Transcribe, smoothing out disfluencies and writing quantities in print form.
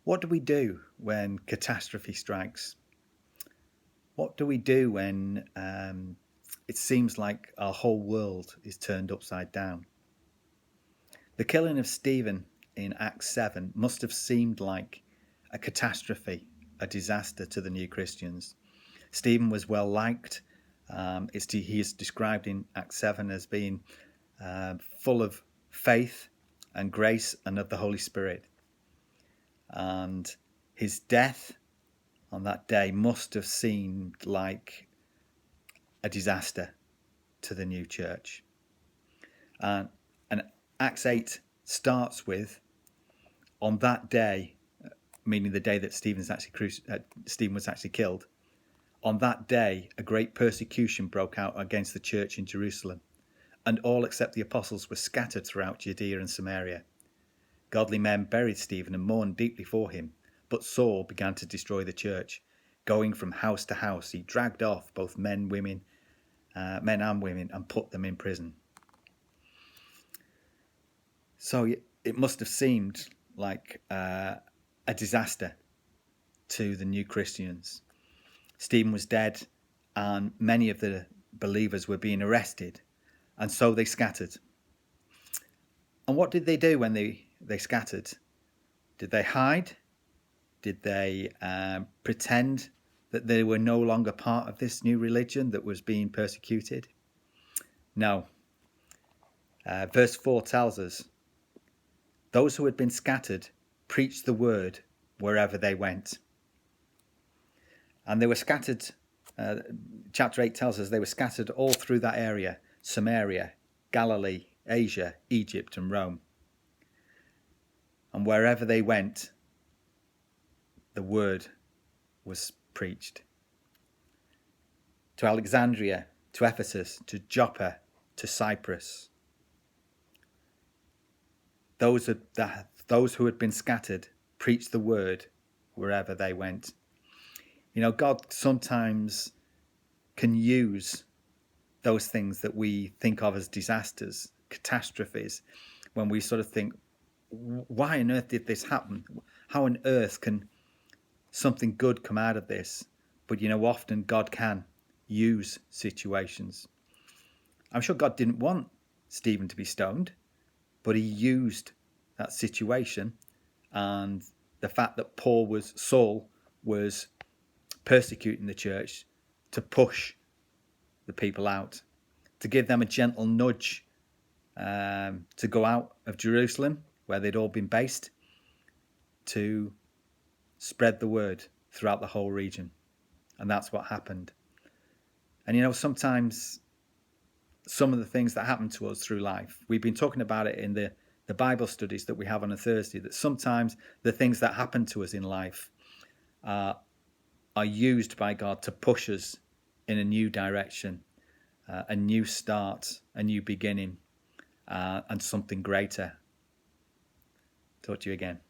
What do we do when catastrophe strikes? What do we do when it seems like our whole world is turned upside down? The killing of Stephen in Acts 7 must have seemed like a catastrophe, a disaster to the new Christians. Stephen was well liked. He is described in Acts 7 as being full of faith and grace and of the Holy Spirit. And his death on that day must have seemed like a disaster to the new church. And Acts 8 starts with, on that day, meaning the day that Stephen was actually killed, on that day a great persecution broke out against the church in Jerusalem, and all except the apostles were scattered throughout Judea and Samaria. Godly men buried Stephen and mourned deeply for him, but Saul began to destroy the church. Going from house to house, he dragged off both men and women, and put them in prison. So it must have seemed like a disaster to the new Christians. Stephen was dead, and many of the believers were being arrested, and so they scattered. And what did they do when they scattered? Did they hide? Did they pretend that they were no longer part of this new religion that was being persecuted? No. Verse 4 tells us, those who had been scattered preached the word wherever they went. And they were scattered, chapter 8 tells us they were scattered all through that area, Samaria, Galilee, Asia, Egypt and Rome. And wherever they went, the word was preached. To Alexandria, to Ephesus, to Joppa, to Cyprus. Those who had been scattered preached the word wherever they went. You know, God sometimes can use those things that we think of as disasters, catastrophes, when we sort of think, why on earth did this happen? How on earth can something good come out of this? But you know, often God can use situations. I'm sure God didn't want Stephen to be stoned, but he used that situation and the fact that Saul was persecuting the church to push the people out, to give them a gentle nudge to go out of Jerusalem, where they'd all been based, to spread the word throughout the whole region. And that's what happened. And you know, sometimes some of the things that happen to us through life, we've been talking about it in the Bible studies that we have on a Thursday, that sometimes the things that happen to us in life are used by God to push us in a new direction, a new start, a new beginning, and something greater. Talk to you again.